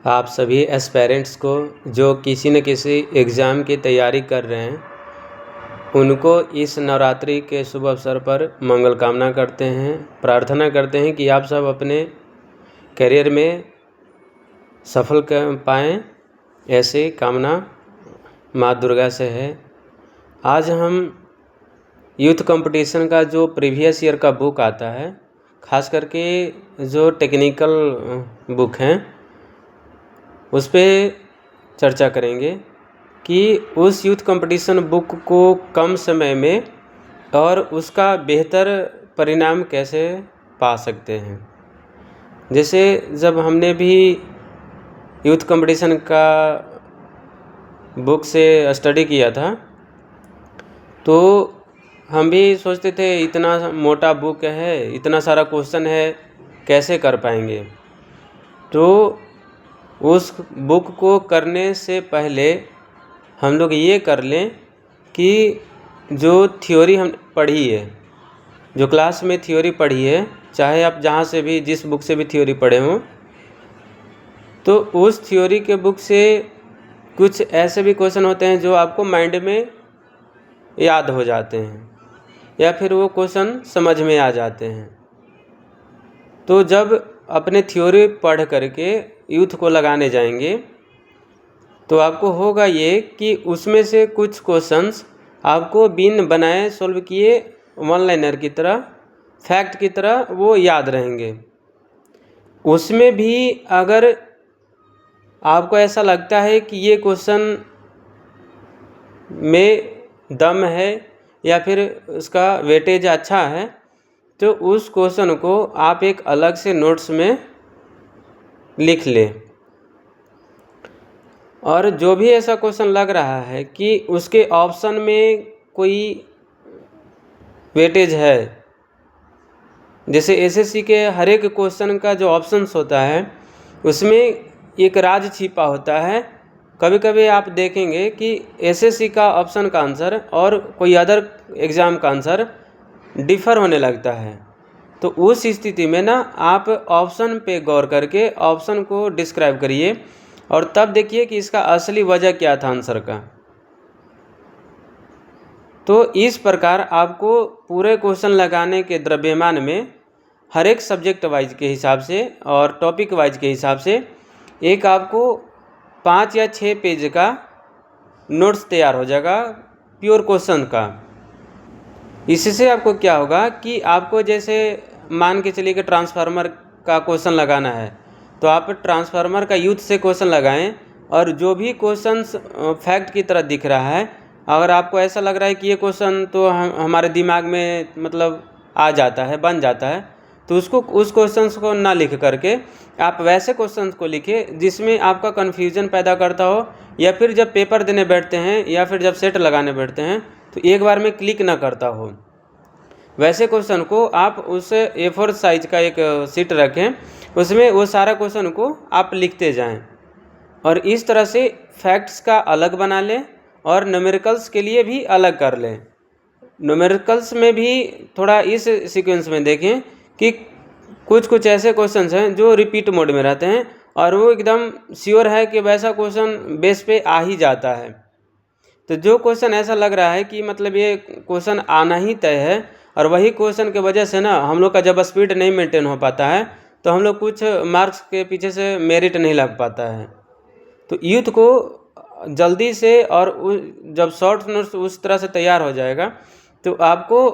आप सभी एस्पेरेंट्स को जो किसी न किसी एग्ज़ाम की तैयारी कर रहे हैं, उनको इस नवरात्रि के शुभ अवसर पर मंगल कामना करते हैं। प्रार्थना करते हैं कि आप सब अपने करियर में सफल कर पाएँ, ऐसी कामना माँ दुर्गा से है। आज हम यूथ कंपटीशन का जो प्रीवियस ईयर का बुक आता है, ख़ास करके जो टेक्निकल बुक हैं, उस पे चर्चा करेंगे कि उस यूथ कंपटीशन बुक को कम समय में और उसका बेहतर परिणाम कैसे पा सकते हैं। जैसे जब हमने भी यूथ कंपटीशन का बुक से स्टडी किया था, तो हम भी सोचते थे इतना मोटा बुक है, इतना सारा क्वेश्चन है, कैसे कर पाएंगे। तो उस बुक को करने से पहले हम लोग ये कर लें कि जो थ्योरी हम पढ़ी है, जो क्लास में थ्योरी पढ़ी है, चाहे आप जहाँ से भी जिस बुक से भी थ्योरी पढ़े हों, तो उस थ्योरी के बुक से कुछ ऐसे भी क्वेश्चन होते हैं जो आपको माइंड में याद हो जाते हैं या फिर वो क्वेश्चन समझ में आ जाते हैं। तो जब अपने थ्योरी पढ़ करके यूथ को लगाने जाएंगे, तो आपको होगा ये कि उसमें से कुछ क्वेश्चंस आपको बिन बनाए सॉल्व किए वन लाइनर की तरह, फैक्ट की तरह वो याद रहेंगे। उसमें भी अगर आपको ऐसा लगता है कि ये क्वेश्चन में दम है या फिर उसका वेटेज अच्छा है, तो उस क्वेश्चन को आप एक अलग से नोट्स में लिख लें। और जो भी ऐसा क्वेश्चन लग रहा है कि उसके ऑप्शन में कोई वेटेज है, जैसे एसएससी के हर एक क्वेश्चन का जो ऑप्शंस होता है उसमें एक राज छिपा होता है। कभी कभी आप देखेंगे कि एसएससी का ऑप्शन का आंसर और कोई अदर एग्ज़ाम का आंसर डिफ़र होने लगता है। तो उस स्थिति में ना आप ऑप्शन पे गौर करके ऑप्शन को डिस्क्राइब करिए और तब देखिए कि इसका असली वजह क्या था आंसर का। तो इस प्रकार आपको पूरे क्वेश्चन लगाने के द्रव्यमान में हर एक सब्जेक्ट वाइज के हिसाब से और टॉपिक वाइज के हिसाब से एक आपको 5 या 6 पेज का नोट्स तैयार हो जाएगा प्योर क्वेश्चन का। इससे आपको क्या होगा कि आपको जैसे मान के चलिए कि ट्रांसफार्मर का क्वेश्चन लगाना है, तो आप ट्रांसफार्मर का यूथ से क्वेश्चन लगाएं और जो भी क्वेश्चंस फैक्ट की तरह दिख रहा है, अगर आपको ऐसा लग रहा है कि ये क्वेश्चन तो हमारे दिमाग में मतलब आ जाता है, बन जाता है, तो उस क्वेश्चंस को ना लिख करके आप वैसे क्वेश्चंस को लिखिए जिसमें आपका कन्फ्यूजन पैदा करता हो, या फिर जब पेपर देने बैठते हैं या फिर जब सेट लगाने बैठते हैं तो एक बार में क्लिक ना करता हो। वैसे क्वेश्चन को आप उस A4 साइज का एक शीट रखें, उसमें वो सारा क्वेश्चन को आप लिखते जाएं और इस तरह से फैक्ट्स का अलग बना लें और न्यूमेरिकल्स के लिए भी अलग कर लें। न्यूमेरिकल्स में भी थोड़ा इस सीक्वेंस में देखें कि कुछ ऐसे क्वेश्चंस हैं जो रिपीट मोड में रहते हैं और वो एकदम श्योर है कि वैसा क्वेश्चन बेस पे आ ही जाता है। तो जो क्वेश्चन ऐसा लग रहा है कि मतलब ये क्वेश्चन आना ही तय है और वही क्वेश्चन के वजह से ना हम लोग का जब स्पीड नहीं मेंटेन हो पाता है तो हम लोग कुछ मार्क्स के पीछे से मेरिट नहीं लग पाता है। तो यूथ को जल्दी से और जब शॉर्ट नोट्स उस तरह से तैयार हो जाएगा तो आपको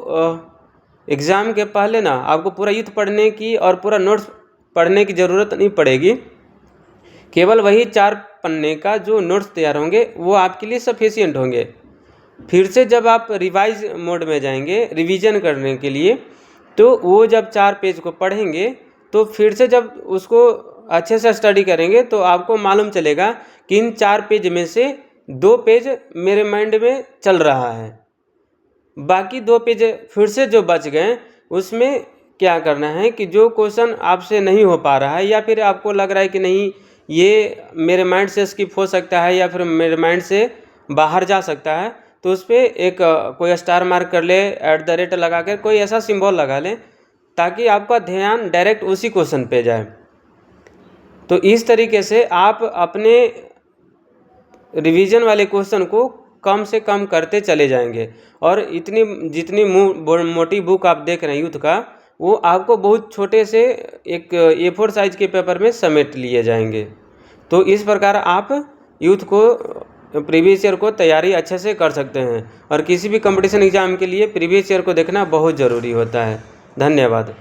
एग्ज़ाम के पहले ना आपको पूरा यूथ पढ़ने की और पूरा नोट्स पढ़ने की ज़रूरत नहीं पड़ेगी। केवल वही 4 पन्ने का जो नोट्स तैयार होंगे वो आपके लिए सफिशिएंट होंगे। फिर से जब आप रिवाइज मोड में जाएंगे रिवीजन करने के लिए, तो वो जब 4 पेज को पढ़ेंगे तो फिर से जब उसको अच्छे से स्टडी करेंगे तो आपको मालूम चलेगा कि इन 4 पेज में से 2 पेज मेरे माइंड में चल रहा है, बाकी 2 पेज फिर से जो बच गए उसमें क्या करना है कि जो क्वेश्चन आपसे नहीं हो पा रहा है या फिर आपको लग रहा है कि नहीं ये मेरे माइंड से स्किप हो सकता है या फिर मेरे माइंड से बाहर जा सकता है, तो उस पर एक कोई स्टार मार्क कर ले, @ लगा कर कोई ऐसा सिंबल लगा लें ताकि आपका ध्यान डायरेक्ट उसी क्वेश्चन पे जाए। तो इस तरीके से आप अपने रिवीजन वाले क्वेश्चन को कम से कम करते चले जाएंगे और जितनी मोटी बुक आप देख रहे हैं यूथ का, वो आपको बहुत छोटे से एक A4 साइज के पेपर में समेट लिए जाएंगे। तो इस प्रकार आप यूथ को प्रीवियस ईयर को तैयारी अच्छे से कर सकते हैं और किसी भी कंपटीशन एग्जाम के लिए प्रीवियस ईयर को देखना बहुत ज़रूरी होता है। धन्यवाद।